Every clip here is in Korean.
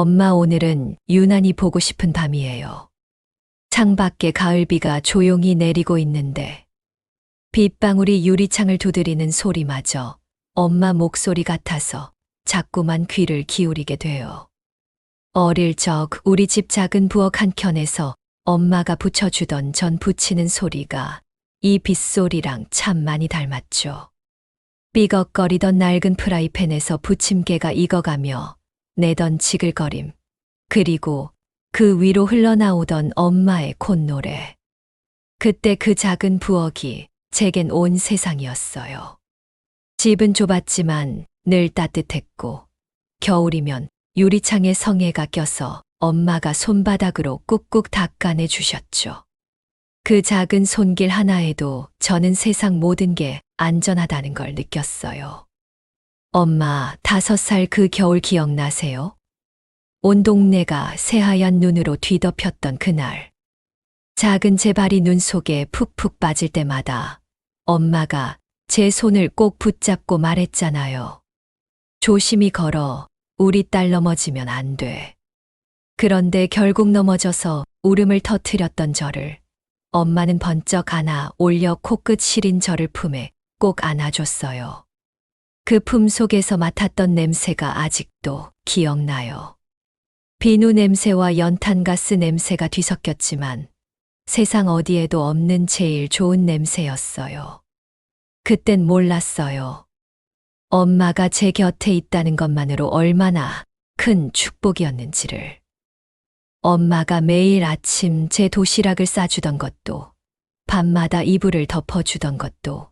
엄마 오늘은 유난히 보고 싶은 밤이에요. 창밖에 가을비가 조용히 내리고 있는데 빗방울이 유리창을 두드리는 소리마저 엄마 목소리 같아서 자꾸만 귀를 기울이게 돼요. 어릴 적 우리 집 작은 부엌 한켠에서 엄마가 부쳐주던 전 부치는 소리가 이 빗소리랑 참 많이 닮았죠. 삐걱거리던 낡은 프라이팬에서 부침개가 익어가며 내던 지글거림, 그리고 그 위로 흘러나오던 엄마의 콧노래. 그때 그 작은 부엌이 제겐 온 세상이었어요. 집은 좁았지만 늘 따뜻했고, 겨울이면 유리창에 성에가 껴서 엄마가 손바닥으로 꾹꾹 닦아내 주셨죠. 그 작은 손길 하나에도 저는 세상 모든 게 안전하다는 걸 느꼈어요. 엄마 5살 그 겨울 기억나세요? 온 동네가 새하얀 눈으로 뒤덮였던 그날. 작은 제 발이 눈 속에 푹푹 빠질 때마다 엄마가 제 손을 꼭 붙잡고 말했잖아요. 조심히 걸어, 우리 딸 넘어지면 안 돼. 그런데 결국 넘어져서 울음을 터뜨렸던 저를 엄마는 번쩍 안아 올려 코끝 시린 저를 품에 꼭 안아줬어요. 그 품 속에서 맡았던 냄새가 아직도 기억나요. 비누 냄새와 연탄가스 냄새가 뒤섞였지만 세상 어디에도 없는 제일 좋은 냄새였어요. 그땐 몰랐어요. 엄마가 제 곁에 있다는 것만으로 얼마나 큰 축복이었는지를. 엄마가 매일 아침 제 도시락을 싸주던 것도, 밤마다 이불을 덮어주던 것도,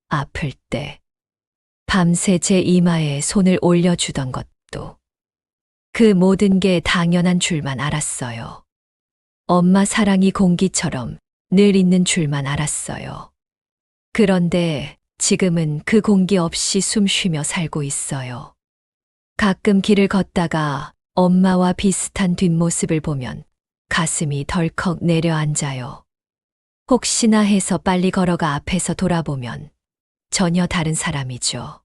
아플 때 밤새 제 이마에 손을 올려주던 것도, 그 모든 게 당연한 줄만 알았어요. 엄마 사랑이 공기처럼 늘 있는 줄만 알았어요. 그런데 지금은 그 공기 없이 숨 쉬며 살고 있어요. 가끔 길을 걷다가 엄마와 비슷한 뒷모습을 보면 가슴이 덜컥 내려앉아요. 혹시나 해서 빨리 걸어가 앞에서 돌아보면 전혀 다른 사람이죠.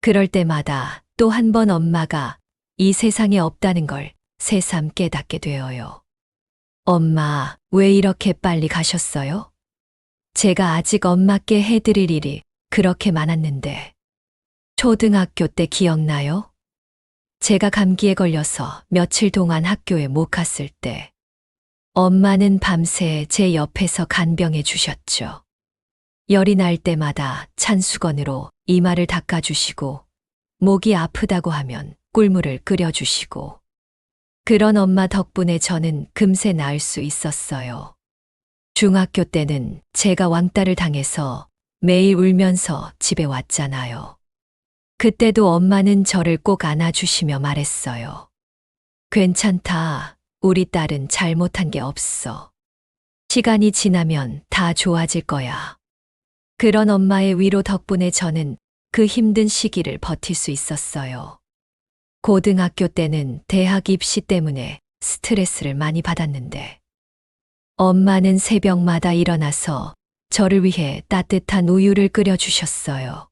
그럴 때마다 또 한 번 엄마가 이 세상에 없다는 걸 새삼 깨닫게 되어요. 엄마, 왜 이렇게 빨리 가셨어요? 제가 아직 엄마께 해드릴 일이 그렇게 많았는데. 초등학교 때 기억나요? 제가 감기에 걸려서 며칠 동안 학교에 못 갔을 때 엄마는 밤새 제 옆에서 간병해 주셨죠. 열이 날 때마다 찬 수건으로 이마를 닦아주시고 목이 아프다고 하면 꿀물을 끓여주시고, 그런 엄마 덕분에 저는 금세 나을 수 있었어요. 중학교 때는 제가 왕따를 당해서 매일 울면서 집에 왔잖아요. 그때도 엄마는 저를 꼭 안아주시며 말했어요. 괜찮다. 우리 딸은 잘못한 게 없어. 시간이 지나면 다 좋아질 거야. 그런 엄마의 위로 덕분에 저는 그 힘든 시기를 버틸 수 있었어요. 고등학교 때는 대학 입시 때문에 스트레스를 많이 받았는데 엄마는 새벽마다 일어나서 저를 위해 따뜻한 우유를 끓여주셨어요.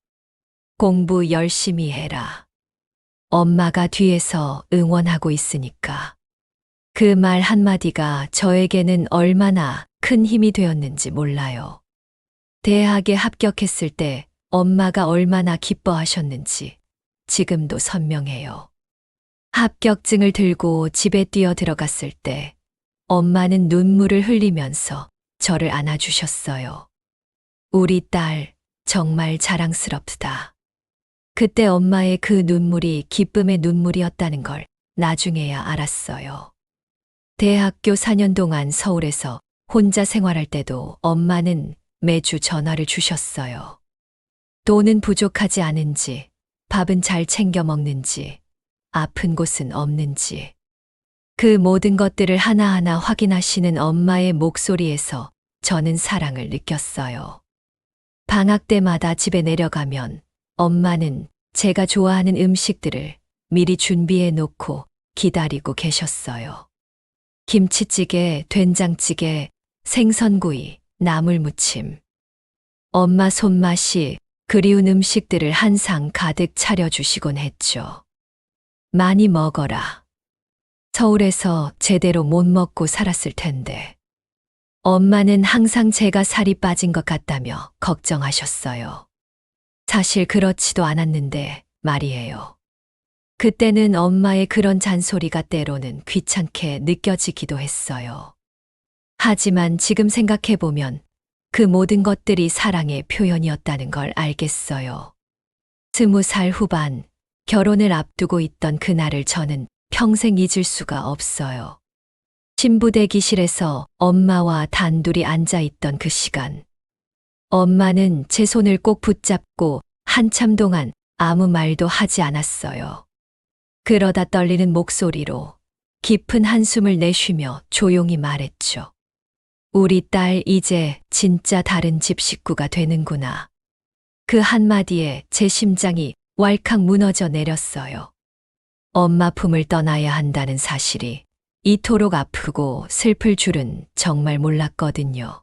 공부 열심히 해라. 엄마가 뒤에서 응원하고 있으니까. 그 말 한마디가 저에게는 얼마나 큰 힘이 되었는지 몰라요. 대학에 합격했을 때 엄마가 얼마나 기뻐하셨는지 지금도 선명해요. 합격증을 들고 집에 뛰어 들어갔을 때 엄마는 눈물을 흘리면서 저를 안아주셨어요. 우리 딸 정말 자랑스럽다. 그때 엄마의 그 눈물이 기쁨의 눈물이었다는 걸 나중에야 알았어요. 대학교 4년 동안 서울에서 혼자 생활할 때도 엄마는 매주 전화를 주셨어요. 돈은 부족하지 않은지, 밥은 잘 챙겨 먹는지, 아픈 곳은 없는지. 그 모든 것들을 하나하나 확인하시는 엄마의 목소리에서 저는 사랑을 느꼈어요. 방학 때마다 집에 내려가면 엄마는 제가 좋아하는 음식들을 미리 준비해 놓고 기다리고 계셨어요. 김치찌개, 된장찌개, 생선구이, 나물무침. 엄마 손맛이 그리운 음식들을 한 상 가득 차려주시곤 했죠. 많이 먹어라. 서울에서 제대로 못 먹고 살았을 텐데. 엄마는 항상 제가 살이 빠진 것 같다며 걱정하셨어요. 사실 그렇지도 않았는데 말이에요. 그때는 엄마의 그런 잔소리가 때로는 귀찮게 느껴지기도 했어요. 하지만 지금 생각해보면 그 모든 것들이 사랑의 표현이었다는 걸 알겠어요. 20살 후반, 결혼을 앞두고 있던 그날을 저는 평생 잊을 수가 없어요. 신부 대기실에서 엄마와 단둘이 앉아있던 그 시간. 엄마는 제 손을 꼭 붙잡고 한참 동안 아무 말도 하지 않았어요. 그러다 떨리는 목소리로 깊은 한숨을 내쉬며 조용히 말했죠. 우리 딸 이제 진짜 다른 집 식구가 되는구나. 그 한마디에 제 심장이 왈칵 무너져 내렸어요. 엄마 품을 떠나야 한다는 사실이 이토록 아프고 슬플 줄은 정말 몰랐거든요.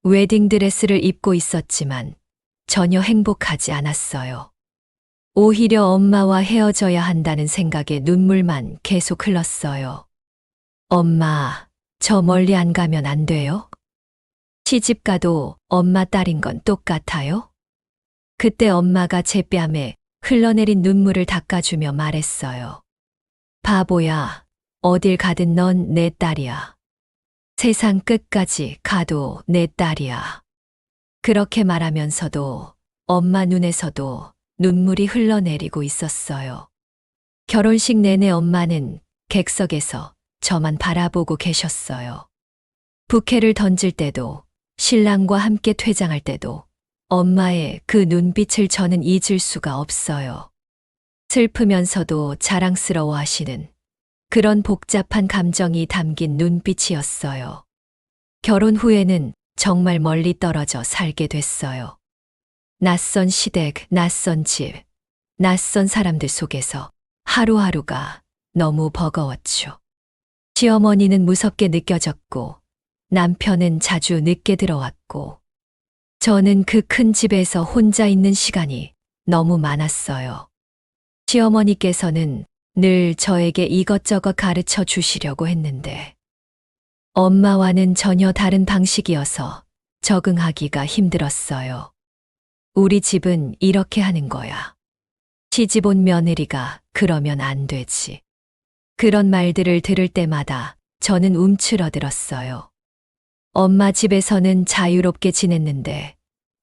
웨딩드레스를 입고 있었지만 전혀 행복하지 않았어요. 오히려 엄마와 헤어져야 한다는 생각에 눈물만 계속 흘렀어요. 엄마, 저 멀리 안 가면 안 돼요? 시집 가도 엄마 딸인 건 똑같아요? 그때 엄마가 제 뺨에 흘러내린 눈물을 닦아주며 말했어요. 바보야, 어딜 가든 넌 내 딸이야. 세상 끝까지 가도 내 딸이야. 그렇게 말하면서도 엄마 눈에서도 눈물이 흘러내리고 있었어요. 결혼식 내내 엄마는 객석에서 저만 바라보고 계셨어요. 부케를 던질 때도, 신랑과 함께 퇴장할 때도 엄마의 그 눈빛을 저는 잊을 수가 없어요. 슬프면서도 자랑스러워 하시는 그런 복잡한 감정이 담긴 눈빛이었어요. 결혼 후에는 정말 멀리 떨어져 살게 됐어요. 낯선 시댁, 낯선 집, 낯선 사람들 속에서 하루하루가 너무 버거웠죠. 시어머니는 무섭게 느껴졌고, 남편은 자주 늦게 들어왔고, 저는 그 큰 집에서 혼자 있는 시간이 너무 많았어요. 시어머니께서는 늘 저에게 이것저것 가르쳐 주시려고 했는데, 엄마와는 전혀 다른 방식이어서 적응하기가 힘들었어요. 우리 집은 이렇게 하는 거야. 시집 온 며느리가 그러면 안 되지. 그런 말들을 들을 때마다 저는 움츠러들었어요. 엄마 집에서는 자유롭게 지냈는데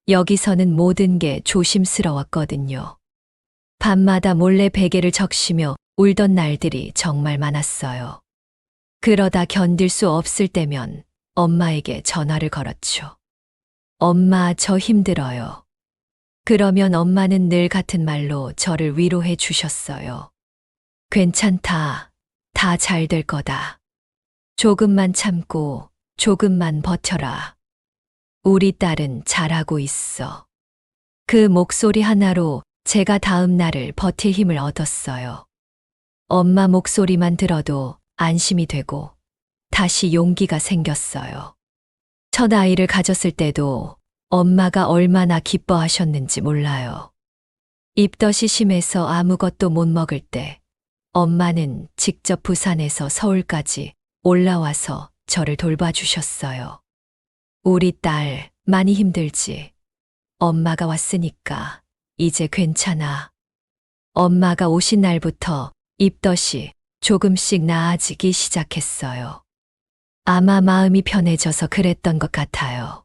여기서는 모든 게 조심스러웠거든요. 밤마다 몰래 베개를 적시며 울던 날들이 정말 많았어요. 그러다 견딜 수 없을 때면 엄마에게 전화를 걸었죠. 엄마, 저 힘들어요. 그러면 엄마는 늘 같은 말로 저를 위로해 주셨어요. 괜찮다. 다 잘 될 거다. 조금만 참고 조금만 버텨라. 우리 딸은 잘하고 있어. 그 목소리 하나로 제가 다음 날을 버틸 힘을 얻었어요. 엄마 목소리만 들어도 안심이 되고 다시 용기가 생겼어요. 첫 아이를 가졌을 때도 엄마가 얼마나 기뻐하셨는지 몰라요. 입덧이 심해서 아무것도 못 먹을 때 엄마는 직접 부산에서 서울까지 올라와서 저를 돌봐주셨어요. 우리 딸 많이 힘들지? 엄마가 왔으니까 이제 괜찮아. 엄마가 오신 날부터 입덧이 조금씩 나아지기 시작했어요. 아마 마음이 편해져서 그랬던 것 같아요.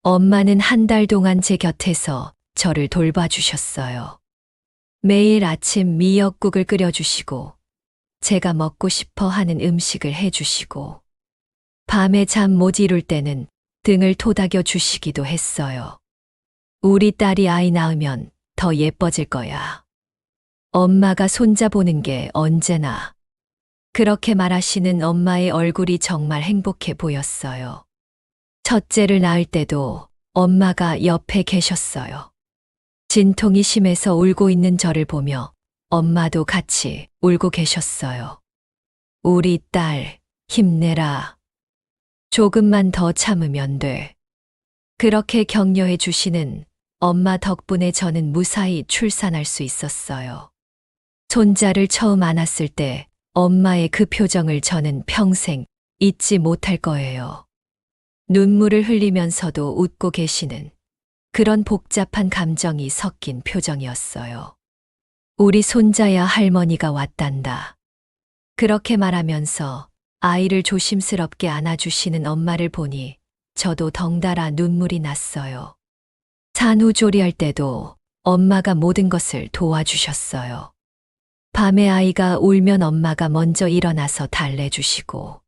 엄마는 한 달 동안 제 곁에서 저를 돌봐주셨어요. 매일 아침 미역국을 끓여주시고, 제가 먹고 싶어 하는 음식을 해주시고, 밤에 잠 못 이룰 때는 등을 토닥여 주시기도 했어요. 우리 딸이 아이 낳으면 더 예뻐질 거야. 엄마가 손자 보는 게 언제나. 그렇게 말하시는 엄마의 얼굴이 정말 행복해 보였어요. 첫째를 낳을 때도 엄마가 옆에 계셨어요. 진통이 심해서 울고 있는 저를 보며 엄마도 같이 울고 계셨어요. 우리 딸, 힘내라. 조금만 더 참으면 돼. 그렇게 격려해 주시는 엄마 덕분에 저는 무사히 출산할 수 있었어요. 손자를 처음 안았을 때 엄마의 그 표정을 저는 평생 잊지 못할 거예요. 눈물을 흘리면서도 웃고 계시는 그런 복잡한 감정이 섞인 표정이었어요. 우리 손자야 할머니가 왔단다. 그렇게 말하면서 아이를 조심스럽게 안아주시는 엄마를 보니 저도 덩달아 눈물이 났어요. 산후조리할 때도 엄마가 모든 것을 도와주셨어요. 밤에 아이가 울면 엄마가 먼저 일어나서 달래주시고,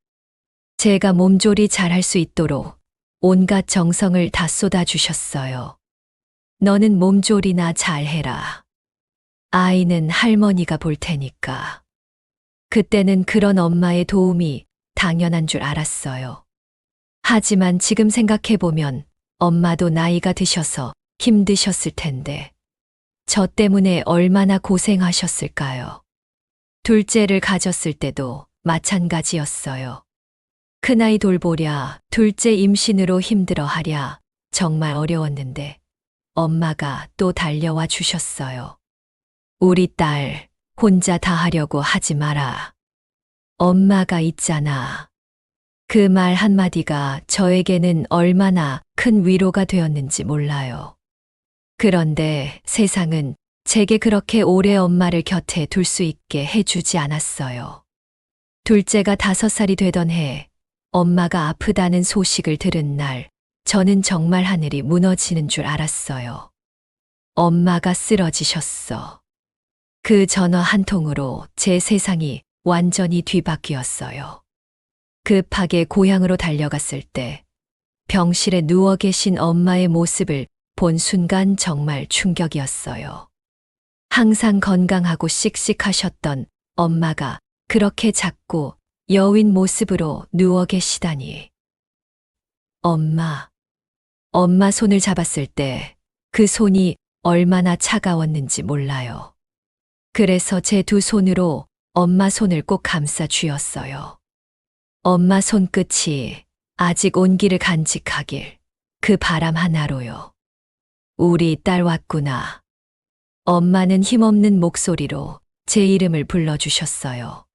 제가 몸조리 잘할 수 있도록 온갖 정성을 다 쏟아주셨어요. 너는 몸조리나 잘해라. 아이는 할머니가 볼 테니까. 그때는 그런 엄마의 도움이 당연한 줄 알았어요. 하지만 지금 생각해보면 엄마도 나이가 드셔서 힘드셨을 텐데, 저 때문에 얼마나 고생하셨을까요? 둘째를 가졌을 때도 마찬가지였어요. 큰아이 돌보랴, 둘째 임신으로 힘들어하랴, 정말 어려웠는데 엄마가 또 달려와 주셨어요. 우리 딸, 혼자 다 하려고 하지 마라. 엄마가 있잖아. 그 말 한마디가 저에게는 얼마나 큰 위로가 되었는지 몰라요. 그런데 세상은 제게 그렇게 오래 엄마를 곁에 둘 수 있게 해주지 않았어요. 둘째가 5살이 되던 해, 엄마가 아프다는 소식을 들은 날, 저는 정말 하늘이 무너지는 줄 알았어요. 엄마가 쓰러지셨어. 그 전화 한 통으로 제 세상이 완전히 뒤바뀌었어요. 급하게 고향으로 달려갔을 때 병실에 누워 계신 엄마의 모습을 본 순간 정말 충격이었어요. 항상 건강하고 씩씩하셨던 엄마가 그렇게 작고 여윈 모습으로 누워 계시다니. 엄마 손을 잡았을 때 그 손이 얼마나 차가웠는지 몰라요. 그래서 제 2 손으로 엄마 손을 꼭 감싸 쥐었어요. 엄마 손끝이 아직 온기를 간직하길, 그 바람 하나로요. 우리 딸 왔구나. 엄마는 힘없는 목소리로 제 이름을 불러주셨어요.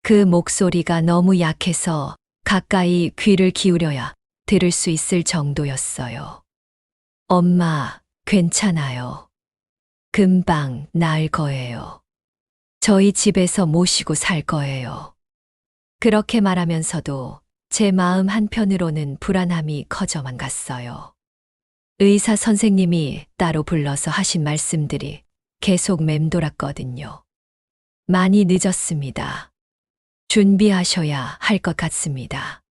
그 목소리가 너무 약해서 가까이 귀를 기울여야 들을 수 있을 정도였어요. 엄마, 괜찮아요. 금방 나을 거예요. 저희 집에서 모시고 살 거예요. 그렇게 말하면서도 제 마음 한편으로는 불안함이 커져만 갔어요. 의사 선생님이 따로 불러서 하신 말씀들이 계속 맴돌았거든요. 많이 늦었습니다. 준비하셔야 할 것 같습니다.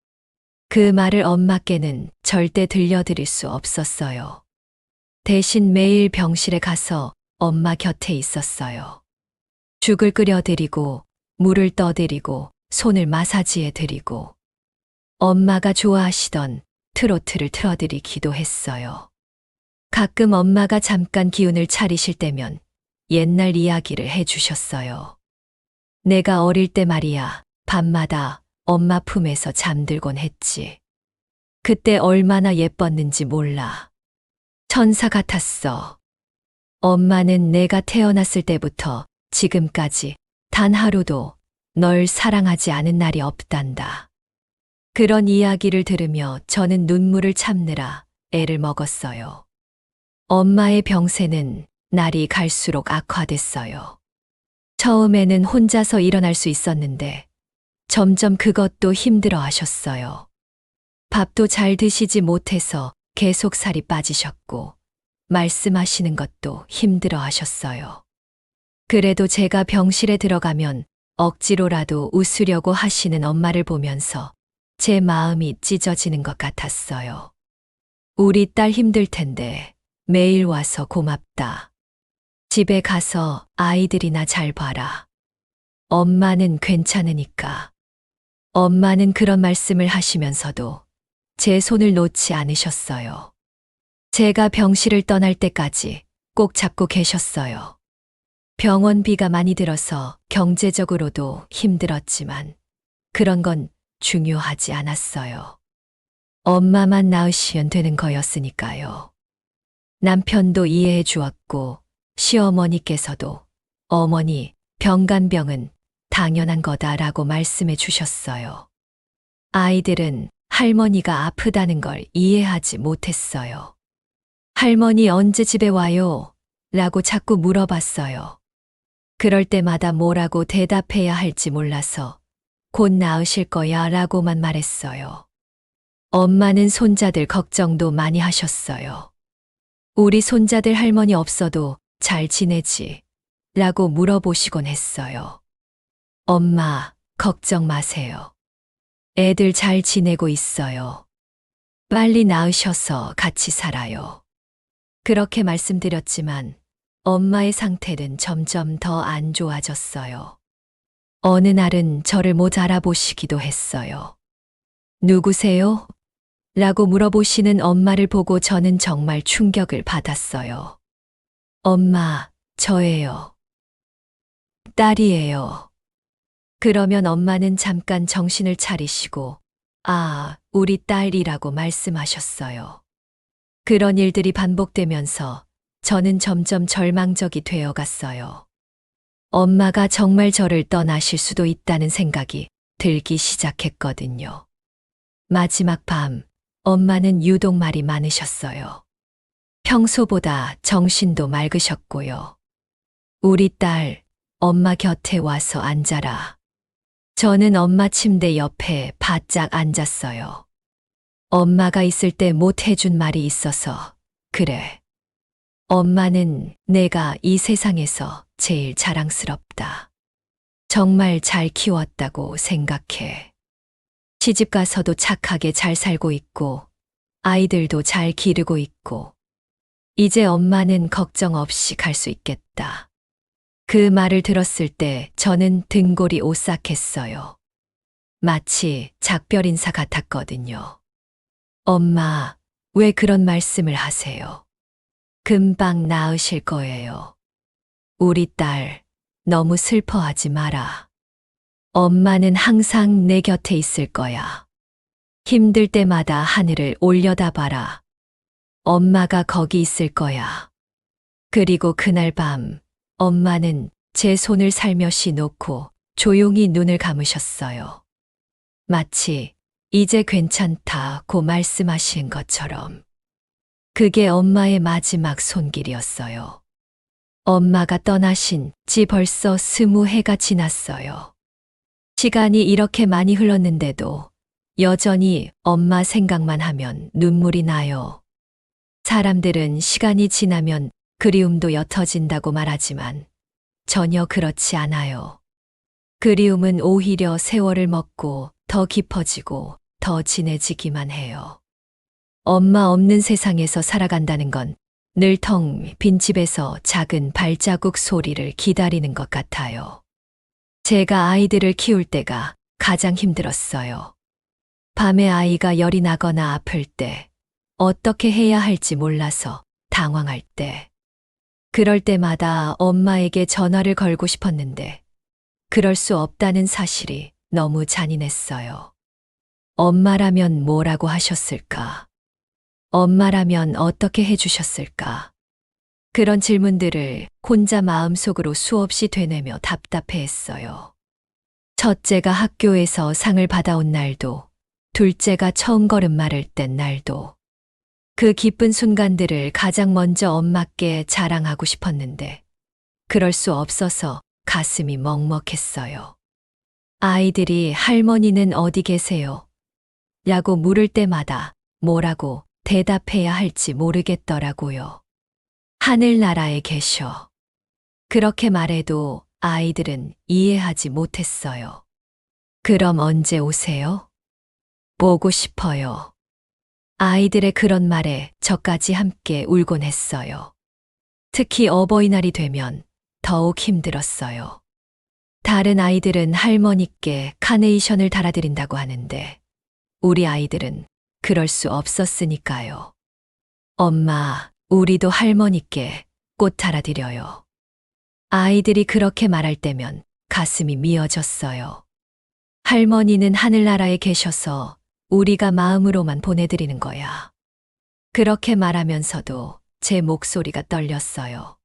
그 말을 엄마께는 절대 들려드릴 수 없었어요. 대신 매일 병실에 가서 엄마 곁에 있었어요. 죽을 끓여드리고, 물을 떠드리고, 손을 마사지해 드리고, 엄마가 좋아하시던 트로트를 틀어드리기도 했어요. 가끔 엄마가 잠깐 기운을 차리실 때면 옛날 이야기를 해주셨어요. 내가 어릴 때 말이야, 밤마다 엄마 품에서 잠들곤 했지. 그때 얼마나 예뻤는지 몰라. 천사 같았어. 엄마는 내가 태어났을 때부터 지금까지 단 하루도 널 사랑하지 않은 날이 없단다. 그런 이야기를 들으며 저는 눈물을 참느라 애를 먹었어요. 엄마의 병세는 날이 갈수록 악화됐어요. 처음에는 혼자서 일어날 수 있었는데 점점 그것도 힘들어 하셨어요. 밥도 잘 드시지 못해서 계속 살이 빠지셨고 말씀하시는 것도 힘들어 하셨어요. 그래도 제가 병실에 들어가면 억지로라도 웃으려고 하시는 엄마를 보면서 제 마음이 찢어지는 것 같았어요. 우리 딸 힘들 텐데 매일 와서 고맙다. 집에 가서 아이들이나 잘 봐라. 엄마는 괜찮으니까. 엄마는 그런 말씀을 하시면서도 제 손을 놓지 않으셨어요. 제가 병실을 떠날 때까지 꼭 잡고 계셨어요. 병원비가 많이 들어서 경제적으로도 힘들었지만 그런 건 중요하지 않았어요. 엄마만 나으시면 되는 거였으니까요. 남편도 이해해 주었고 시어머니께서도 어머니 병간병은 당연한 거다라고 말씀해 주셨어요. 아이들은 할머니가 아프다는 걸 이해하지 못했어요. 할머니 언제 집에 와요? 라고 자꾸 물어봤어요. 그럴 때마다 뭐라고 대답해야 할지 몰라서 곧 나으실 거야 라고만 말했어요. 엄마는 손자들 걱정도 많이 하셨어요. 우리 손자들 할머니 없어도 잘 지내지? 라고 물어보시곤 했어요. 엄마, 걱정 마세요. 애들 잘 지내고 있어요. 빨리 나으셔서 같이 살아요. 그렇게 말씀드렸지만 엄마의 상태는 점점 더 안 좋아졌어요. 어느 날은 저를 못 알아보시기도 했어요. 누구세요? 라고 물어보시는 엄마를 보고 저는 정말 충격을 받았어요. 엄마, 저예요. 딸이에요. 그러면 엄마는 잠깐 정신을 차리시고, 아, 우리 딸이라고 말씀하셨어요. 그런 일들이 반복되면서 저는 점점 절망적이 되어 갔어요. 엄마가 정말 저를 떠나실 수도 있다는 생각이 들기 시작했거든요. 마지막 밤, 엄마는 유독 말이 많으셨어요. 평소보다 정신도 맑으셨고요. 우리 딸, 엄마 곁에 와서 앉아라. 저는 엄마 침대 옆에 바짝 앉았어요. 엄마가 있을 때 못 해준 말이 있어서, 그래. 엄마는 내가 이 세상에서 제일 자랑스럽다. 정말 잘 키웠다고 생각해. 시집 가서도 착하게 잘 살고 있고, 아이들도 잘 기르고 있고, 이제 엄마는 걱정 없이 갈 수 있겠다. 그 말을 들었을 때 저는 등골이 오싹했어요. 마치 작별 인사 같았거든요. 엄마, 왜 그런 말씀을 하세요? 금방 나으실 거예요. 우리 딸, 너무 슬퍼하지 마라. 엄마는 항상 내 곁에 있을 거야. 힘들 때마다 하늘을 올려다봐라. 엄마가 거기 있을 거야. 그리고 그날 밤, 엄마는 제 손을 살며시 놓고 조용히 눈을 감으셨어요. 마치 이제 괜찮다고 말씀하신 것처럼. 그게 엄마의 마지막 손길이었어요. 엄마가 떠나신 지 벌써 20해가 지났어요. 시간이 이렇게 많이 흘렀는데도 여전히 엄마 생각만 하면 눈물이 나요. 사람들은 시간이 지나면 그리움도 옅어진다고 말하지만 전혀 그렇지 않아요. 그리움은 오히려 세월을 먹고 더 깊어지고 더 진해지기만 해요. 엄마 없는 세상에서 살아간다는 건 늘 텅 빈 집에서 작은 발자국 소리를 기다리는 것 같아요. 제가 아이들을 키울 때가 가장 힘들었어요. 밤에 아이가 열이 나거나 아플 때, 어떻게 해야 할지 몰라서 당황할 때, 그럴 때마다 엄마에게 전화를 걸고 싶었는데, 그럴 수 없다는 사실이 너무 잔인했어요. 엄마라면 뭐라고 하셨을까? 엄마라면 어떻게 해주셨을까? 그런 질문들을 혼자 마음속으로 수없이 되뇌며 답답해했어요. 첫째가 학교에서 상을 받아온 날도, 둘째가 처음 걸음마를 뗀 날도, 그 기쁜 순간들을 가장 먼저 엄마께 자랑하고 싶었는데, 그럴 수 없어서 가슴이 먹먹했어요. 아이들이 할머니는 어디 계세요? 라고 물을 때마다 뭐라고 대답해야 할지 모르겠더라고요. 하늘나라에 계셔. 그렇게 말해도 아이들은 이해하지 못했어요. 그럼 언제 오세요? 보고 싶어요. 아이들의 그런 말에 저까지 함께 울곤 했어요. 특히 어버이날이 되면 더욱 힘들었어요. 다른 아이들은 할머니께 카네이션을 달아드린다고 하는데 우리 아이들은 그럴 수 없었으니까요. 엄마, 우리도 할머니께 꽃 달아드려요. 아이들이 그렇게 말할 때면 가슴이 미어졌어요. 할머니는 하늘나라에 계셔서 우리가 마음으로만 보내드리는 거야. 그렇게 말하면서도 제 목소리가 떨렸어요.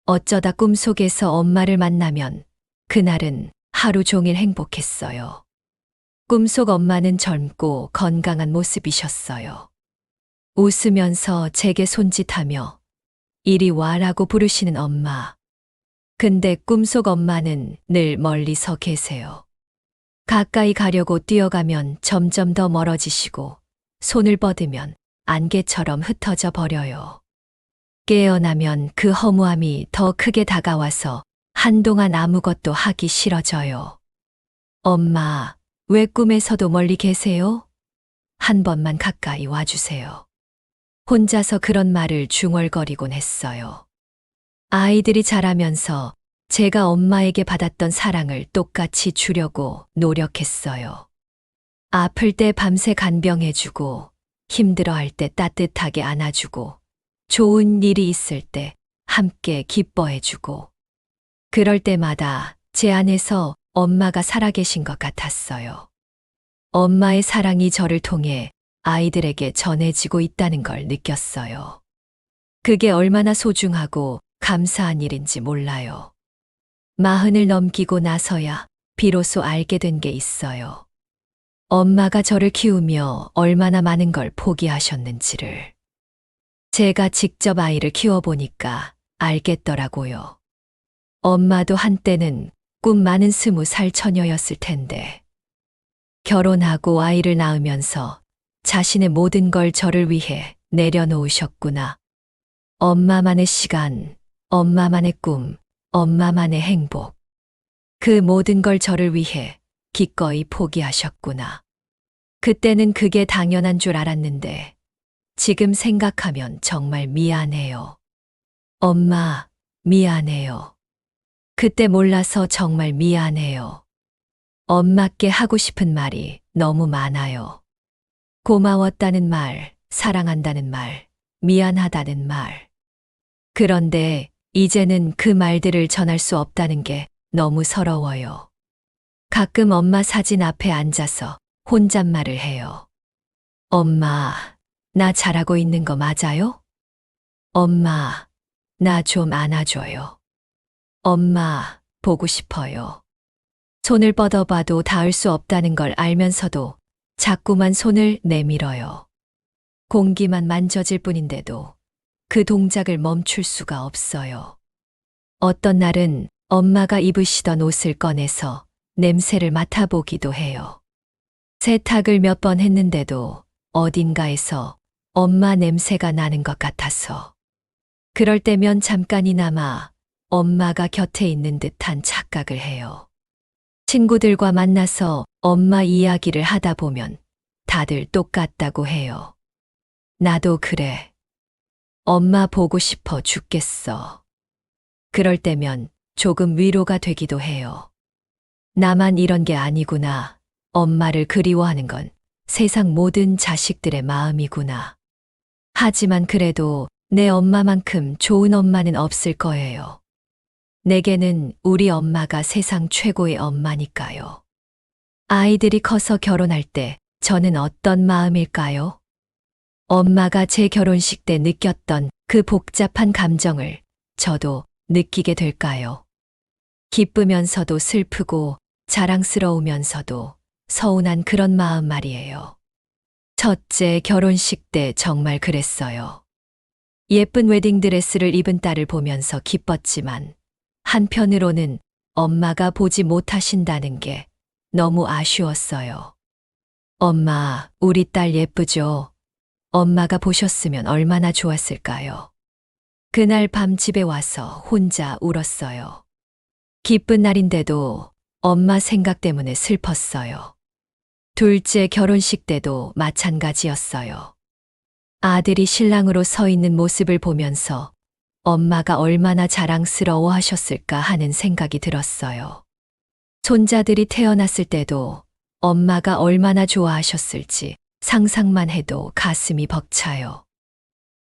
어쩌다 꿈속에서 엄마를 만나면 그날은 하루 종일 행복했어요. 꿈속 엄마는 젊고 건강한 모습이셨어요. 웃으면서 제게 손짓하며 이리 와라고 부르시는 엄마. 근데 꿈속 엄마는 늘 멀리 서 계세요. 가까이 가려고 뛰어가면 점점 더 멀어지시고 손을 뻗으면 안개처럼 흩어져 버려요. 깨어나면 그 허무함이 더 크게 다가와서 한동안 아무것도 하기 싫어져요. 엄마, 왜 꿈에서도 멀리 계세요? 한 번만 가까이 와주세요. 혼자서 그런 말을 중얼거리곤 했어요. 아이들이 자라면서 제가 엄마에게 받았던 사랑을 똑같이 주려고 노력했어요. 아플 때 밤새 간병해주고, 힘들어할 때 따뜻하게 안아주고, 좋은 일이 있을 때 함께 기뻐해주고, 그럴 때마다 제 안에서 엄마가 살아계신 것 같았어요. 엄마의 사랑이 저를 통해 아이들에게 전해지고 있다는 걸 느꼈어요. 그게 얼마나 소중하고 감사한 일인지 몰라요. 40을 넘기고 나서야 비로소 알게 된 게 있어요. 엄마가 저를 키우며 얼마나 많은 걸 포기하셨는지를. 제가 직접 아이를 키워보니까 알겠더라고요. 엄마도 한때는 꿈 많은 20살 처녀였을 텐데. 결혼하고 아이를 낳으면서 자신의 모든 걸 저를 위해 내려놓으셨구나. 엄마만의 시간, 엄마만의 꿈, 엄마만의 행복. 그 모든 걸 저를 위해 기꺼이 포기하셨구나. 그때는 그게 당연한 줄 알았는데 지금 생각하면 정말 미안해요. 엄마, 미안해요. 그때 몰라서 정말 미안해요. 엄마께 하고 싶은 말이 너무 많아요. 고마웠다는 말, 사랑한다는 말, 미안하다는 말. 그런데 이제는 그 말들을 전할 수 없다는 게 너무 서러워요. 가끔 엄마 사진 앞에 앉아서 혼잣말을 해요. 엄마, 나 잘하고 있는 거 맞아요? 엄마, 나 좀 안아줘요. 엄마, 보고 싶어요. 손을 뻗어봐도 닿을 수 없다는 걸 알면서도 자꾸만 손을 내밀어요. 공기만 만져질 뿐인데도 그 동작을 멈출 수가 없어요. 어떤 날은 엄마가 입으시던 옷을 꺼내서 냄새를 맡아보기도 해요. 세탁을 몇 번 했는데도 어딘가에서 엄마 냄새가 나는 것 같아서. 그럴 때면 잠깐이나마 엄마가 곁에 있는 듯한 착각을 해요. 친구들과 만나서 엄마 이야기를 하다 보면 다들 똑같다고 해요. 나도 그래. 엄마 보고 싶어 죽겠어. 그럴 때면 조금 위로가 되기도 해요. 나만 이런 게 아니구나. 엄마를 그리워하는 건 세상 모든 자식들의 마음이구나. 하지만 그래도 내 엄마만큼 좋은 엄마는 없을 거예요. 내게는 우리 엄마가 세상 최고의 엄마니까요. 아이들이 커서 결혼할 때 저는 어떤 마음일까요? 엄마가 제 결혼식 때 느꼈던 그 복잡한 감정을 저도 느끼게 될까요? 기쁘면서도 슬프고 자랑스러우면서도 서운한 그런 마음 말이에요. 첫째 결혼식 때 정말 그랬어요. 예쁜 웨딩드레스를 입은 딸을 보면서 기뻤지만 한편으로는 엄마가 보지 못하신다는 게 너무 아쉬웠어요. 엄마, 우리 딸 예쁘죠? 엄마가 보셨으면 얼마나 좋았을까요? 그날 밤 집에 와서 혼자 울었어요. 기쁜 날인데도 엄마 생각 때문에 슬펐어요. 둘째 결혼식 때도 마찬가지였어요. 아들이 신랑으로 서 있는 모습을 보면서 엄마가 얼마나 자랑스러워 하셨을까 하는 생각이 들었어요. 손자들이 태어났을 때도 엄마가 얼마나 좋아하셨을지 상상만 해도 가슴이 벅차요.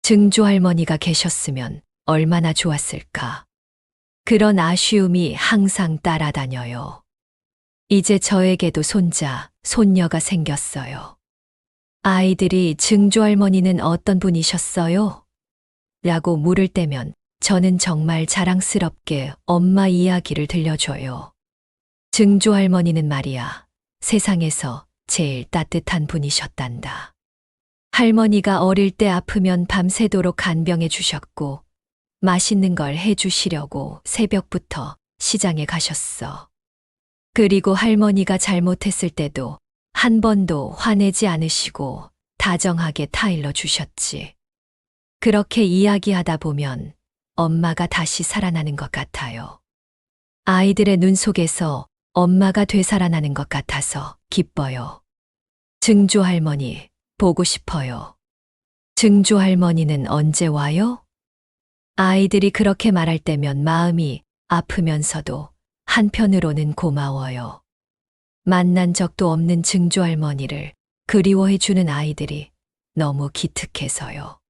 증조할머니가 계셨으면 얼마나 좋았을까. 그런 아쉬움이 항상 따라다녀요. 이제 저에게도 손자, 손녀가 생겼어요. 아이들이 증조할머니는 어떤 분이셨어요? 라고 물을 때면 저는 정말 자랑스럽게 엄마 이야기를 들려줘요. 증조 할머니는 말이야, 세상에서 제일 따뜻한 분이셨단다. 할머니가 어릴 때 아프면 밤새도록 간병해 주셨고, 맛있는 걸 해주시려고 새벽부터 시장에 가셨어. 그리고 할머니가 잘못했을 때도 한 번도 화내지 않으시고 다정하게 타일러 주셨지. 그렇게 이야기하다 보면 엄마가 다시 살아나는 것 같아요. 아이들의 눈 속에서 엄마가 되살아나는 것 같아서 기뻐요. 증조 할머니, 보고 싶어요. 증조 할머니는 언제 와요? 아이들이 그렇게 말할 때면 마음이 아프면서도 한편으로는 고마워요. 만난 적도 없는 증조 할머니를 그리워해 주는 아이들이 너무 기특해서요.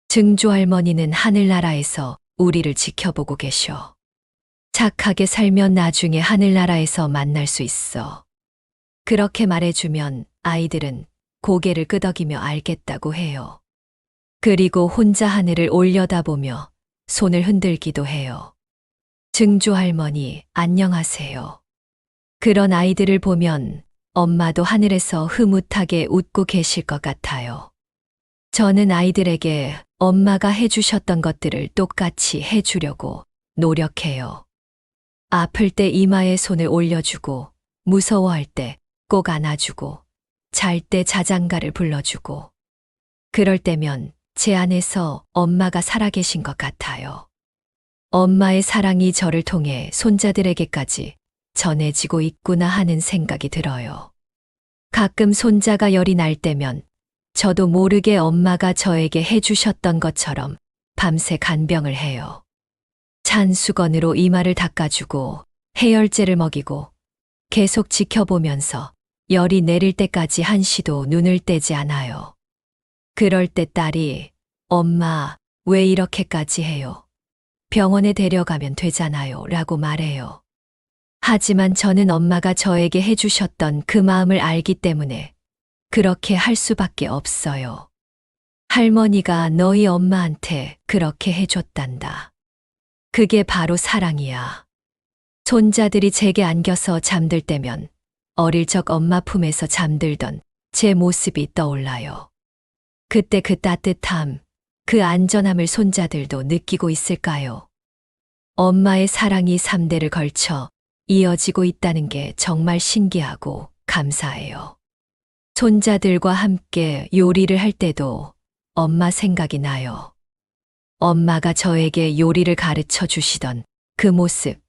증조 할머니는 하늘나라에서 우리를 지켜보고 계셔. 착하게 살면 나중에 하늘나라에서 만날 수 있어. 그렇게 말해주면 아이들은 고개를 끄덕이며 알겠다고 해요. 그리고 혼자 하늘을 올려다보며 손을 흔들기도 해요. 증조 할머니, 안녕하세요. 그런 아이들을 보면 엄마도 하늘에서 흐뭇하게 웃고 계실 것 같아요. 저는 아이들에게 엄마가 해주셨던 것들을 똑같이 해주려고 노력해요. 아플 때 이마에 손을 올려주고, 무서워할 때 꼭 안아주고, 잘 때 자장가를 불러주고, 그럴 때면 제 안에서 엄마가 살아계신 것 같아요. 엄마의 사랑이 저를 통해 손자들에게까지 전해지고 있구나 하는 생각이 들어요. 가끔 손자가 열이 날 때면 저도 모르게 엄마가 저에게 해주셨던 것처럼 밤새 간병을 해요. 찬 수건으로 이마를 닦아주고 해열제를 먹이고 계속 지켜보면서 열이 내릴 때까지 한시도 눈을 떼지 않아요. 그럴 때 딸이 엄마, 왜 이렇게까지 해요? 병원에 데려가면 되잖아요 라고 말해요. 하지만 저는 엄마가 저에게 해주셨던 그 마음을 알기 때문에 그렇게 할 수밖에 없어요. 할머니가 너희 엄마한테 그렇게 해줬단다. 그게 바로 사랑이야. 손자들이 제게 안겨서 잠들 때면 어릴 적 엄마 품에서 잠들던 제 모습이 떠올라요. 그때 그 따뜻함, 그 안전함을 손자들도 느끼고 있을까요? 엄마의 사랑이 3대를 걸쳐 이어지고 있다는 게 정말 신기하고 감사해요. 손자들과 함께 요리를 할 때도 엄마 생각이 나요. 엄마가 저에게 요리를 가르쳐 주시던 그 모습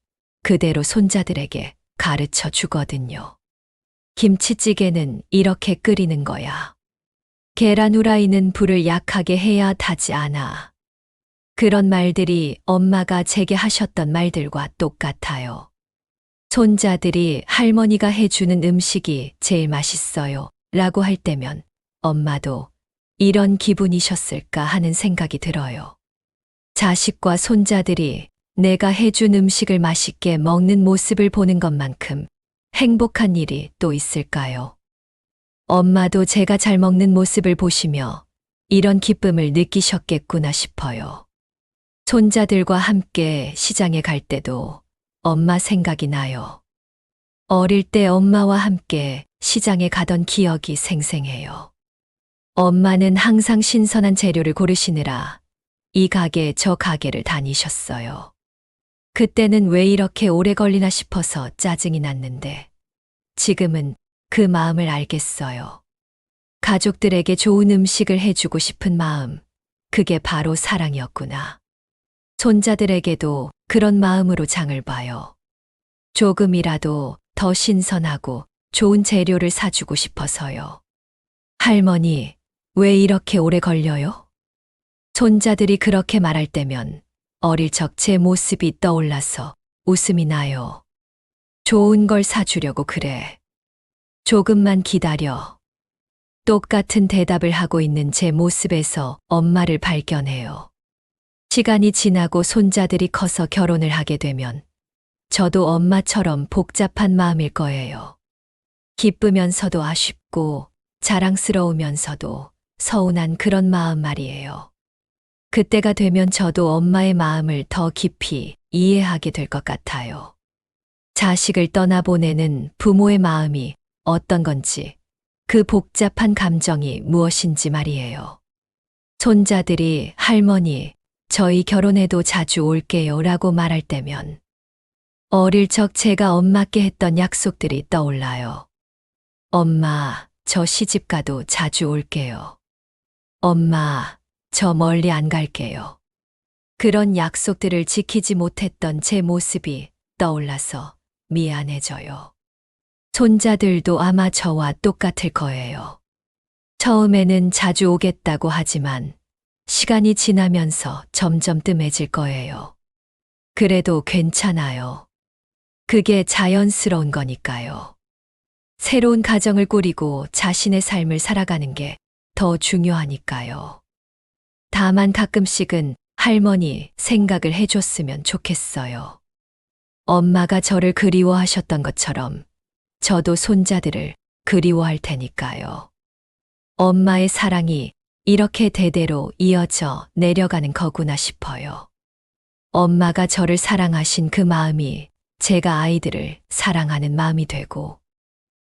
그대로 손자들에게 가르쳐 주거든요. 김치찌개는 이렇게 끓이는 거야. 계란 후라이는 불을 약하게 해야 타지 않아. 그런 말들이 엄마가 제게 하셨던 말들과 똑같아요. 손자들이 할머니가 해주는 음식이 제일 맛있어요 라고 할 때면 엄마도 이런 기분이셨을까 하는 생각이 들어요. 자식과 손자들이 내가 해준 음식을 맛있게 먹는 모습을 보는 것만큼 행복한 일이 또 있을까요? 엄마도 제가 잘 먹는 모습을 보시며 이런 기쁨을 느끼셨겠구나 싶어요. 손자들과 함께 시장에 갈 때도 엄마 생각이 나요. 어릴 때 엄마와 함께 시장에 가던 기억이 생생해요. 엄마는 항상 신선한 재료를 고르시느라 이 가게 저 가게를 다니셨어요. 그때는 왜 이렇게 오래 걸리나 싶어서 짜증이 났는데 지금은 그 마음을 알겠어요. 가족들에게 좋은 음식을 해주고 싶은 마음, 그게 바로 사랑이었구나. 손자들에게도 그런 마음으로 장을 봐요. 조금이라도 더 신선하고 좋은 재료를 사주고 싶어서요. 할머니, 왜 이렇게 오래 걸려요? 손자들이 그렇게 말할 때면 어릴 적 제 모습이 떠올라서 웃음이 나요. 좋은 걸 사주려고 그래. 조금만 기다려. 똑같은 대답을 하고 있는 제 모습에서 엄마를 발견해요. 시간이 지나고 손자들이 커서 결혼을 하게 되면 저도 엄마처럼 복잡한 마음일 거예요. 기쁘면서도 아쉽고 자랑스러우면서도 서운한 그런 마음 말이에요. 그때가 되면 저도 엄마의 마음을 더 깊이 이해하게 될 것 같아요. 자식을 떠나보내는 부모의 마음이 어떤 건지, 그 복잡한 감정이 무엇인지 말이에요. 손자들이 할머니, 저희 결혼해도 자주 올게요 라고 말할 때면 어릴 적 제가 엄마께 했던 약속들이 떠올라요. 엄마, 저 시집 가도 자주 올게요. 엄마, 저 멀리 안 갈게요. 그런 약속들을 지키지 못했던 제 모습이 떠올라서 미안해져요. 손자들도 아마 저와 똑같을 거예요. 처음에는 자주 오겠다고 하지만 시간이 지나면서 점점 뜸해질 거예요. 그래도 괜찮아요. 그게 자연스러운 거니까요. 새로운 가정을 꾸리고 자신의 삶을 살아가는 게 더 중요하니까요. 다만 가끔씩은 할머니 생각을 해줬으면 좋겠어요. 엄마가 저를 그리워하셨던 것처럼 저도 손자들을 그리워할 테니까요. 엄마의 사랑이 이렇게 대대로 이어져 내려가는 거구나 싶어요. 엄마가 저를 사랑하신 그 마음이 제가 아이들을 사랑하는 마음이 되고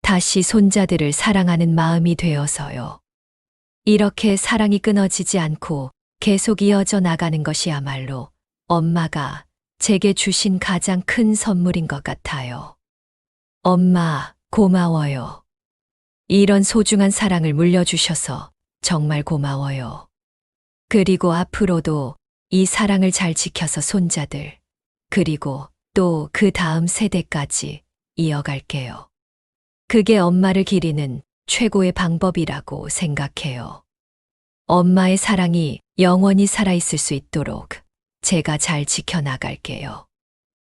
다시 손자들을 사랑하는 마음이 되어서요. 이렇게 사랑이 끊어지지 않고 계속 이어져 나가는 것이야말로 엄마가 제게 주신 가장 큰 선물인 것 같아요. 엄마, 고마워요. 이런 소중한 사랑을 물려주셔서 정말 고마워요. 그리고 앞으로도 이 사랑을 잘 지켜서 손자들, 그리고 또 그 다음 세대까지 이어갈게요. 그게 엄마를 기리는 최고의 방법이라고 생각해요. 엄마의 사랑이 영원히 살아있을 수 있도록 제가 잘 지켜나갈게요.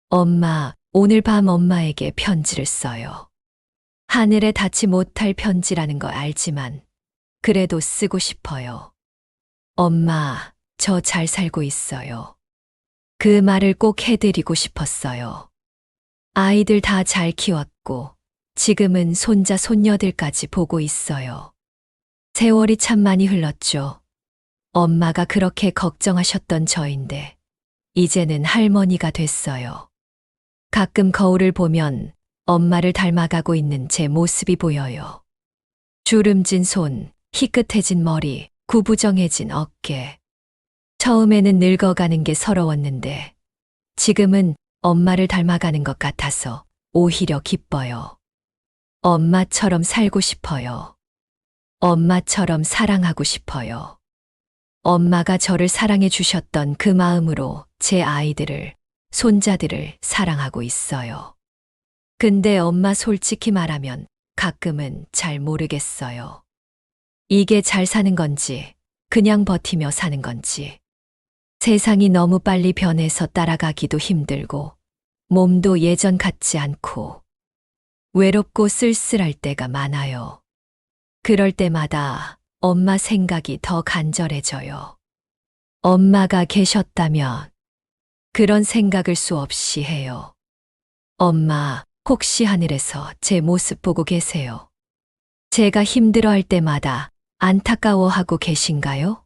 엄마, 오늘 밤 엄마에게 편지를 써요. 하늘에 닿지 못할 편지라는 거 알지만 그래도 쓰고 싶어요. 엄마, 저 잘 살고 있어요. 그 말을 꼭 해드리고 싶었어요. 아이들 다 잘 키웠고 지금은 손자 손녀들까지 보고 있어요. 세월이 참 많이 흘렀죠. 엄마가 그렇게 걱정하셨던 저인데 이제는 할머니가 됐어요. 가끔 거울을 보면 엄마를 닮아가고 있는 제 모습이 보여요. 주름진 손, 희끗해진 머리, 구부정해진 어깨. 처음에는 늙어가는 게 서러웠는데 지금은 엄마를 닮아가는 것 같아서 오히려 기뻐요. 엄마처럼 살고 싶어요. 엄마처럼 사랑하고 싶어요. 엄마가 저를 사랑해 주셨던 그 마음으로 제 아이들을, 손자들을 사랑하고 있어요. 근데 엄마 솔직히 말하면 가끔은 잘 모르겠어요. 이게 잘 사는 건지, 그냥 버티며 사는 건지. 세상이 너무 빨리 변해서 따라가기도 힘들고, 몸도 예전 같지 않고, 외롭고 쓸쓸할 때가 많아요. 그럴 때마다 엄마 생각이 더 간절해져요. 엄마가 계셨다면 그런 생각을 수없이 해요. 엄마, 혹시 하늘에서 제 모습 보고 계세요? 제가 힘들어할 때마다 안타까워하고 계신가요?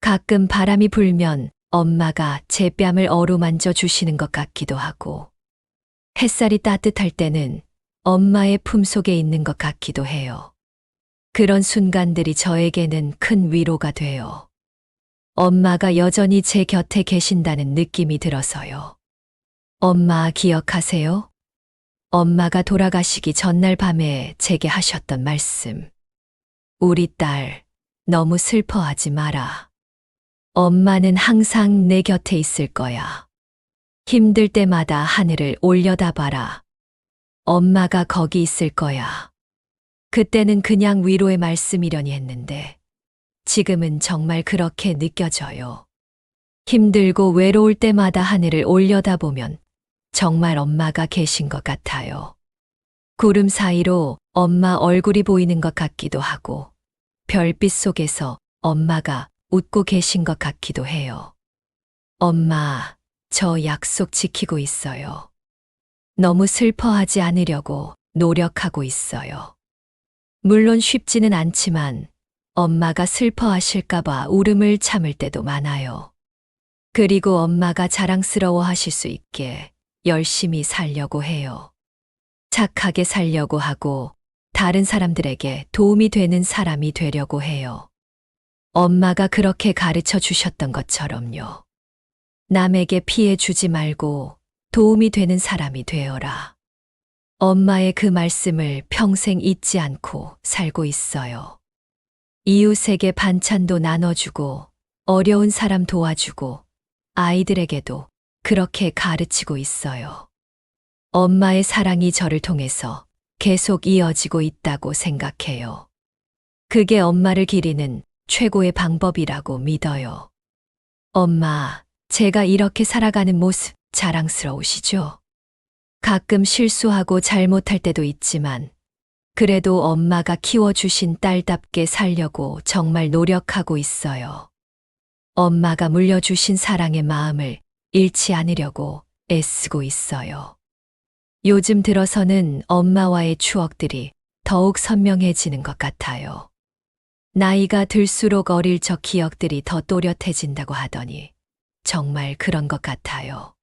가끔 바람이 불면 엄마가 제 뺨을 어루만져 주시는 것 같기도 하고, 햇살이 따뜻할 때는 엄마의 품속에 있는 것 같기도 해요. 그런 순간들이 저에게는 큰 위로가 돼요. 엄마가 여전히 제 곁에 계신다는 느낌이 들어서요. 엄마 기억하세요? 엄마가 돌아가시기 전날 밤에 제게 하셨던 말씀. 우리 딸, 너무 슬퍼하지 마라. 엄마는 항상 내 곁에 있을 거야. 힘들 때마다 하늘을 올려다봐라. 엄마가 거기 있을 거야. 그때는 그냥 위로의 말씀이려니 했는데 지금은 정말 그렇게 느껴져요. 힘들고 외로울 때마다 하늘을 올려다보면 정말 엄마가 계신 것 같아요. 구름 사이로 엄마 얼굴이 보이는 것 같기도 하고 별빛 속에서 엄마가 웃고 계신 것 같기도 해요. 엄마, 저 약속 지키고 있어요. 너무 슬퍼하지 않으려고 노력하고 있어요. 물론 쉽지는 않지만 엄마가 슬퍼하실까봐 울음을 참을 때도 많아요. 그리고 엄마가 자랑스러워 하실 수 있게 열심히 살려고 해요. 착하게 살려고 하고 다른 사람들에게 도움이 되는 사람이 되려고 해요. 엄마가 그렇게 가르쳐 주셨던 것처럼요. 남에게 피해 주지 말고 도움이 되는 사람이 되어라. 엄마의 그 말씀을 평생 잊지 않고 살고 있어요. 이웃에게 반찬도 나눠주고 어려운 사람 도와주고 아이들에게도 그렇게 가르치고 있어요. 엄마의 사랑이 저를 통해서 계속 이어지고 있다고 생각해요. 그게 엄마를 기리는 최고의 방법이라고 믿어요. 엄마, 제가 이렇게 살아가는 모습 자랑스러우시죠? 가끔 실수하고 잘못할 때도 있지만 그래도 엄마가 키워주신 딸답게 살려고 정말 노력하고 있어요. 엄마가 물려주신 사랑의 마음을 잃지 않으려고 애쓰고 있어요. 요즘 들어서는 엄마와의 추억들이 더욱 선명해지는 것 같아요. 나이가 들수록 어릴 적 기억들이 더 또렷해진다고 하더니 정말 그런 것 같아요.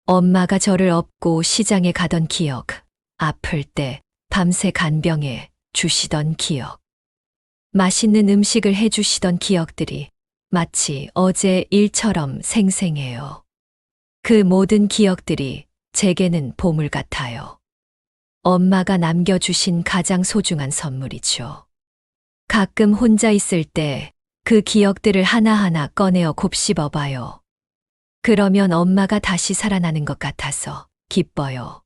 엄마가 저를 업고 시장에 가던 기억, 아플 때 밤새 간병해 주시던 기억, 맛있는 음식을 해주시던 기억들이 마치 어제 일처럼 생생해요. 그 모든 기억들이 제게는 보물 같아요. 엄마가 남겨주신 가장 소중한 선물이죠. 가끔 혼자 있을 때 그 기억들을 하나하나 꺼내어 곱씹어 봐요. 그러면 엄마가 다시 살아나는 것 같아서 기뻐요.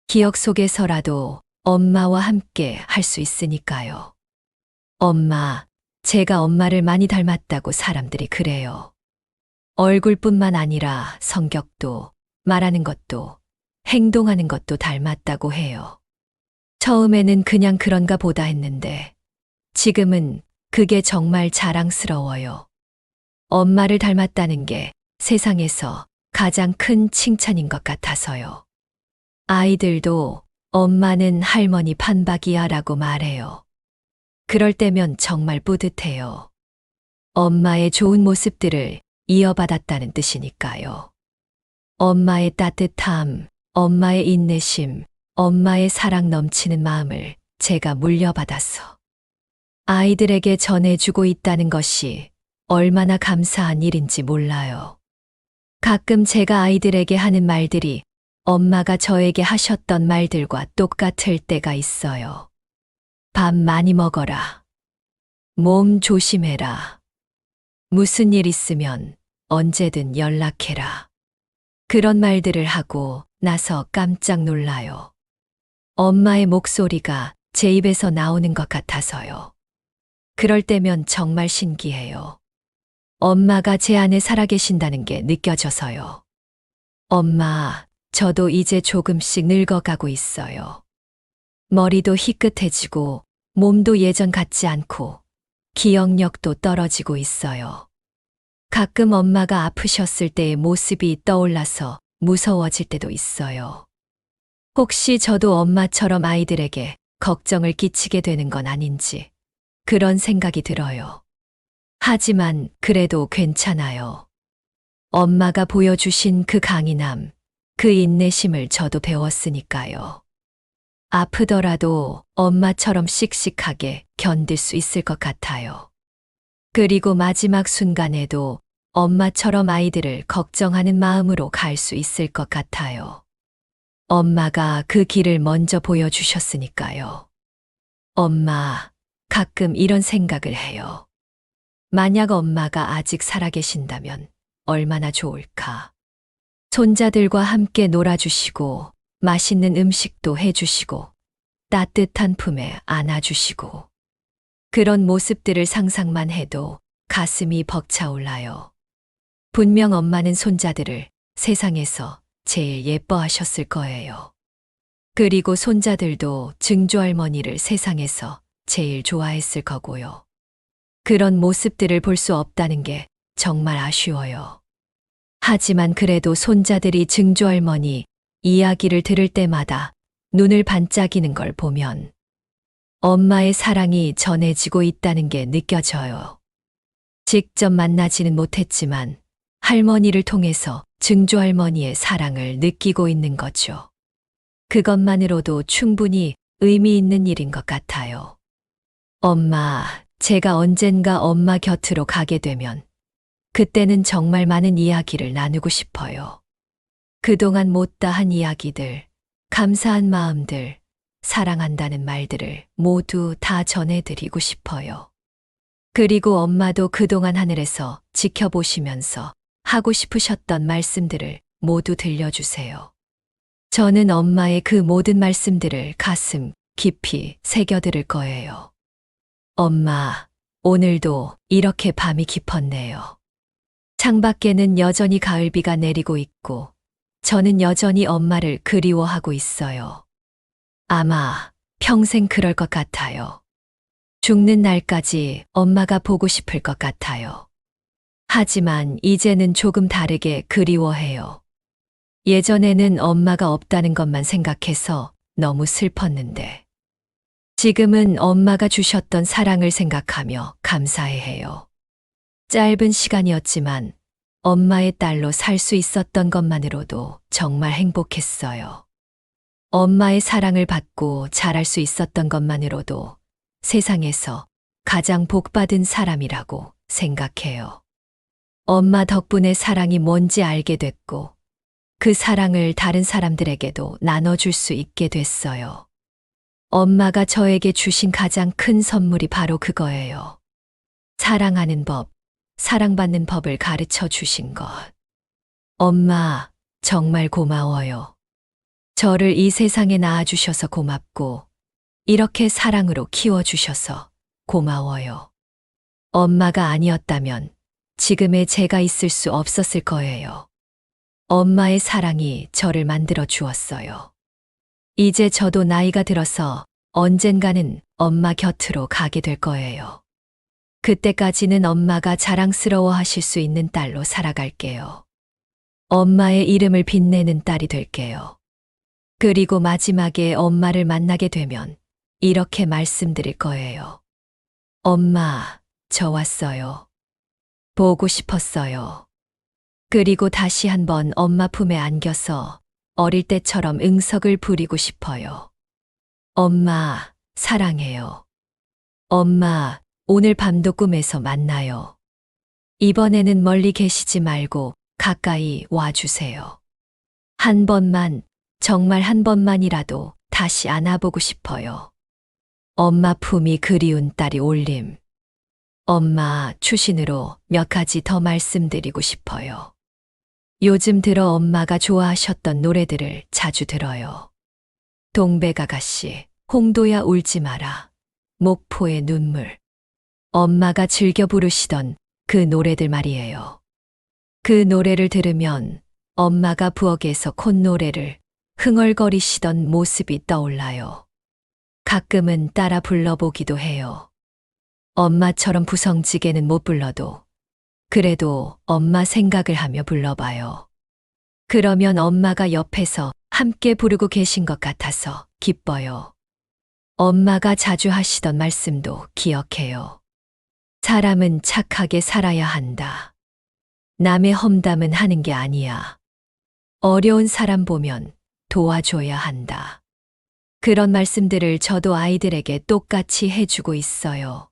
기억 속에서라도 엄마와 함께 할 수 있으니까요. 엄마, 제가 엄마를 많이 닮았다고 사람들이 그래요. 얼굴뿐만 아니라 성격도, 말하는 것도, 행동하는 것도 닮았다고 해요. 처음에는 그냥 그런가 보다 했는데 지금은 그게 정말 자랑스러워요. 엄마를 닮았다는 게 세상에서 가장 큰 칭찬인 것 같아서요. 아이들도 엄마는 할머니 판박이야 라고 말해요. 그럴 때면 정말 뿌듯해요. 엄마의 좋은 모습들을 이어받았다는 뜻이니까요. 엄마의 따뜻함, 엄마의 인내심, 엄마의 사랑 넘치는 마음을 제가 물려받아서 아이들에게 전해주고 있다는 것이 얼마나 감사한 일인지 몰라요. 가끔 제가 아이들에게 하는 말들이 엄마가 저에게 하셨던 말들과 똑같을 때가 있어요. 밥 많이 먹어라. 몸 조심해라. 무슨 일 있으면 언제든 연락해라. 그런 말들을 하고 나서 깜짝 놀라요. 엄마의 목소리가 제 입에서 나오는 것 같아서요. 그럴 때면 정말 신기해요. 엄마가 제 안에 살아계신다는 게 느껴져서요. 엄마, 저도 이제 조금씩 늙어가고 있어요. 머리도 희끗해지고 몸도 예전 같지 않고 기억력도 떨어지고 있어요. 가끔 엄마가 아프셨을 때의 모습이 떠올라서 무서워질 때도 있어요. 혹시 저도 엄마처럼 아이들에게 걱정을 끼치게 되는 건 아닌지 그런 생각이 들어요. 하지만 그래도 괜찮아요. 엄마가 보여주신 그 강인함, 그 인내심을 저도 배웠으니까요. 아프더라도 엄마처럼 씩씩하게 견딜 수 있을 것 같아요. 그리고 마지막 순간에도 엄마처럼 아이들을 걱정하는 마음으로 갈 수 있을 것 같아요. 엄마가 그 길을 먼저 보여주셨으니까요. 엄마, 가끔 이런 생각을 해요. 만약 엄마가 아직 살아계신다면 얼마나 좋을까. 손자들과 함께 놀아주시고 맛있는 음식도 해주시고 따뜻한 품에 안아주시고 그런 모습들을 상상만 해도 가슴이 벅차올라요. 분명 엄마는 손자들을 세상에서 제일 예뻐하셨을 거예요. 그리고 손자들도 증조할머니를 세상에서 제일 좋아했을 거고요. 그런 모습들을 볼 수 없다는 게 정말 아쉬워요. 하지만 그래도 손자들이 증조할머니 이야기를 들을 때마다 눈을 반짝이는 걸 보면 엄마의 사랑이 전해지고 있다는 게 느껴져요. 직접 만나지는 못했지만 할머니를 통해서 증조할머니의 사랑을 느끼고 있는 거죠. 그것만으로도 충분히 의미 있는 일인 것 같아요. 엄마, 제가 언젠가 엄마 곁으로 가게 되면 그때는 정말 많은 이야기를 나누고 싶어요. 그동안 못다한 이야기들, 감사한 마음들, 사랑한다는 말들을 모두 다 전해드리고 싶어요. 그리고 엄마도 그동안 하늘에서 지켜보시면서 하고 싶으셨던 말씀들을 모두 들려주세요. 저는 엄마의 그 모든 말씀들을 가슴 깊이 새겨들을 거예요. 엄마, 오늘도 이렇게 밤이 깊었네요. 창밖에는 여전히 가을비가 내리고 있고, 저는 여전히 엄마를 그리워하고 있어요. 아마 평생 그럴 것 같아요. 죽는 날까지 엄마가 보고 싶을 것 같아요. 하지만 이제는 조금 다르게 그리워해요. 예전에는 엄마가 없다는 것만 생각해서 너무 슬펐는데, 지금은 엄마가 주셨던 사랑을 생각하며 감사해해요. 짧은 시간이었지만 엄마의 딸로 살 수 있었던 것만으로도 정말 행복했어요. 엄마의 사랑을 받고 자랄 수 있었던 것만으로도 세상에서 가장 복받은 사람이라고 생각해요. 엄마 덕분에 사랑이 뭔지 알게 됐고, 그 사랑을 다른 사람들에게도 나눠줄 수 있게 됐어요. 엄마가 저에게 주신 가장 큰 선물이 바로 그거예요. 사랑하는 법, 사랑받는 법을 가르쳐 주신 것. 엄마, 정말 고마워요. 저를 이 세상에 낳아주셔서 고맙고, 이렇게 사랑으로 키워주셔서 고마워요. 엄마가 아니었다면 지금의 제가 있을 수 없었을 거예요. 엄마의 사랑이 저를 만들어 주었어요. 이제 저도 나이가 들어서 언젠가는 엄마 곁으로 가게 될 거예요. 그때까지는 엄마가 자랑스러워 하실 수 있는 딸로 살아갈게요. 엄마의 이름을 빛내는 딸이 될게요. 그리고 마지막에 엄마를 만나게 되면 이렇게 말씀드릴 거예요. 엄마, 저 왔어요. 보고 싶었어요. 그리고 다시 한번 엄마 품에 안겨서 어릴 때처럼 응석을 부리고 싶어요. 엄마, 사랑해요. 엄마, 오늘 밤도 꿈에서 만나요. 이번에는 멀리 계시지 말고 가까이 와주세요. 한 번만, 정말 한 번만이라도 다시 안아보고 싶어요. 엄마 품이 그리운 딸이 올림. 엄마 추신으로 몇 가지 더 말씀드리고 싶어요. 요즘 들어 엄마가 좋아하셨던 노래들을 자주 들어요. 동백아가씨, 홍도야 울지 마라, 목포의 눈물. 엄마가 즐겨 부르시던 그 노래들 말이에요. 그 노래를 들으면 엄마가 부엌에서 콧노래를 흥얼거리시던 모습이 떠올라요. 가끔은 따라 불러보기도 해요. 엄마처럼 부성지게는 못 불러도 그래도 엄마 생각을 하며 불러봐요. 그러면 엄마가 옆에서 함께 부르고 계신 것 같아서 기뻐요. 엄마가 자주 하시던 말씀도 기억해요. 사람은 착하게 살아야 한다. 남의 험담은 하는 게 아니야. 어려운 사람 보면 도와줘야 한다. 그런 말씀들을 저도 아이들에게 똑같이 해주고 있어요.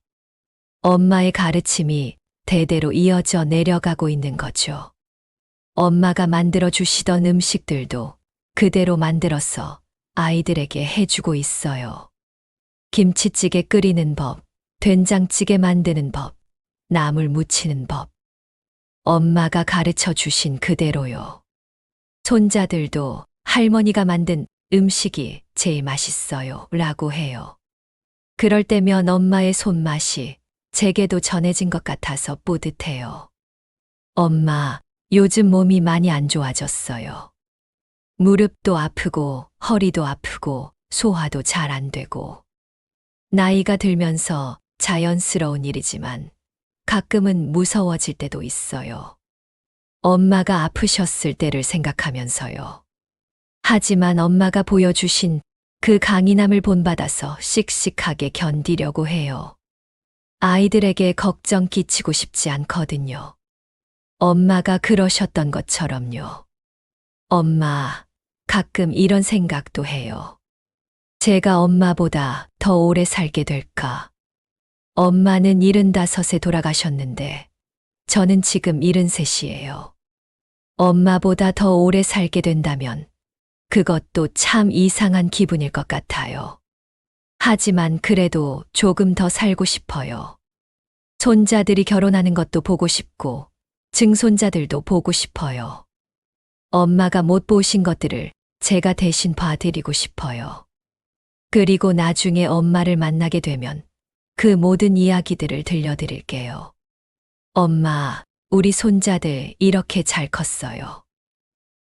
엄마의 가르침이 대대로 이어져 내려가고 있는 거죠. 엄마가 만들어 주시던 음식들도 그대로 만들어서 아이들에게 해주고 있어요. 김치찌개 끓이는 법, 된장찌개 만드는 법, 나물 무치는 법. 엄마가 가르쳐 주신 그대로요. 손자들도 할머니가 만든 음식이 제일 맛있어요 라고 해요. 그럴 때면 엄마의 손맛이 제게도 전해진 것 같아서 뿌듯해요. 엄마, 요즘 몸이 많이 안 좋아졌어요. 무릎도 아프고 허리도 아프고 소화도 잘 안 되고. 나이가 들면서 자연스러운 일이지만 가끔은 무서워질 때도 있어요. 엄마가 아프셨을 때를 생각하면서요. 하지만 엄마가 보여주신 그 강인함을 본받아서 씩씩하게 견디려고 해요. 아이들에게 걱정 끼치고 싶지 않거든요. 엄마가 그러셨던 것처럼요. 엄마, 가끔 이런 생각도 해요. 제가 엄마보다 더 오래 살게 될까? 엄마는 75에 돌아가셨는데, 저는 지금 73이에요. 엄마보다 더 오래 살게 된다면, 그것도 참 이상한 기분일 것 같아요. 하지만 그래도 조금 더 살고 싶어요. 손자들이 결혼하는 것도 보고 싶고, 증손자들도 보고 싶어요. 엄마가 못 보신 것들을 제가 대신 봐드리고 싶어요. 그리고 나중에 엄마를 만나게 되면 그 모든 이야기들을 들려드릴게요. 엄마, 우리 손자들 이렇게 잘 컸어요.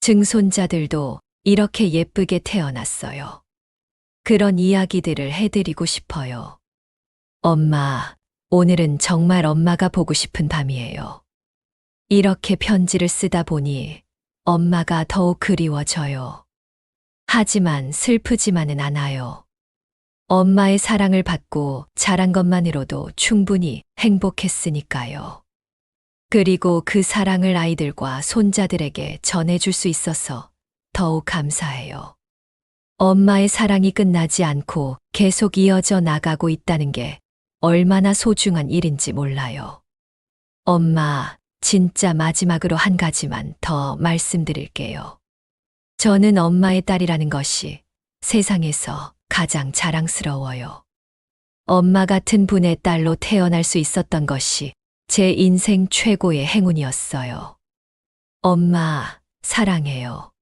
증손자들도 이렇게 예쁘게 태어났어요. 그런 이야기들을 해드리고 싶어요. 엄마, 오늘은 정말 엄마가 보고 싶은 밤이에요. 이렇게 편지를 쓰다 보니 엄마가 더욱 그리워져요. 하지만 슬프지만은 않아요. 엄마의 사랑을 받고 자란 것만으로도 충분히 행복했으니까요. 그리고 그 사랑을 아이들과 손자들에게 전해줄 수 있어서 더욱 감사해요. 엄마의 사랑이 끝나지 않고 계속 이어져 나가고 있다는 게 얼마나 소중한 일인지 몰라요. 엄마, 진짜 마지막으로 한 가지만 더 말씀드릴게요. 저는 엄마의 딸이라는 것이 세상에서 가장 자랑스러워요. 엄마 같은 분의 딸로 태어날 수 있었던 것이 제 인생 최고의 행운이었어요. 엄마, 사랑해요.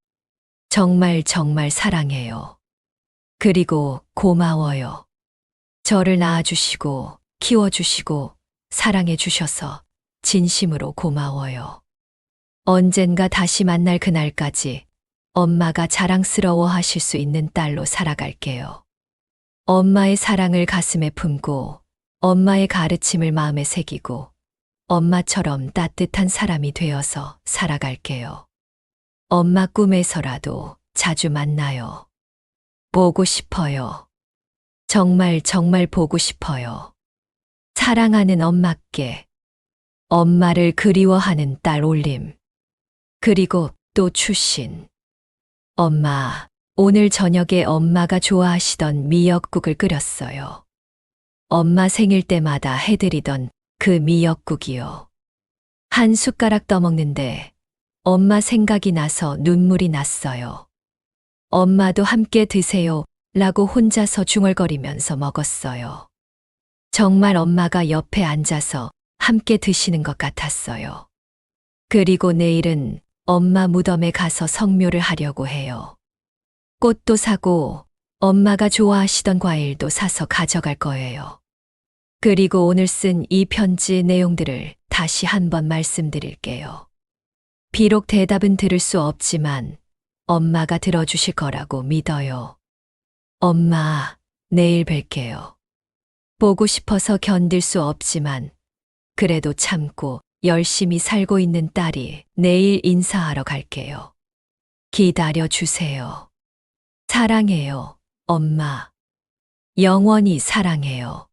정말 정말 사랑해요. 그리고 고마워요. 저를 낳아주시고 키워주시고 사랑해주셔서 진심으로 고마워요. 언젠가 다시 만날 그날까지 엄마가 자랑스러워 하실 수 있는 딸로 살아갈게요. 엄마의 사랑을 가슴에 품고 엄마의 가르침을 마음에 새기고 엄마처럼 따뜻한 사람이 되어서 살아갈게요. 엄마 꿈에서라도 자주 만나요. 보고 싶어요. 정말 정말 보고 싶어요. 사랑하는 엄마께 엄마를 그리워하는 딸 올림. 그리고 또 추신. 엄마, 오늘 저녁에 엄마가 좋아하시던 미역국을 끓였어요. 엄마 생일 때마다 해드리던 그 미역국이요. 한 숟가락 떠먹는데 엄마 생각이 나서 눈물이 났어요. 엄마도 함께 드세요 라고 혼자서 중얼거리면서 먹었어요. 정말 엄마가 옆에 앉아서 함께 드시는 것 같았어요. 그리고 내일은 엄마 무덤에 가서 성묘를 하려고 해요. 꽃도 사고 엄마가 좋아하시던 과일도 사서 가져갈 거예요. 그리고 오늘 쓴 이 편지 내용들을 다시 한번 말씀드릴게요. 비록 대답은 들을 수 없지만 엄마가 들어주실 거라고 믿어요. 엄마, 내일 뵐게요. 보고 싶어서 견딜 수 없지만 그래도 참고 열심히 살고 있는 딸이 내일 인사하러 갈게요. 기다려 주세요. 사랑해요, 엄마. 영원히 사랑해요.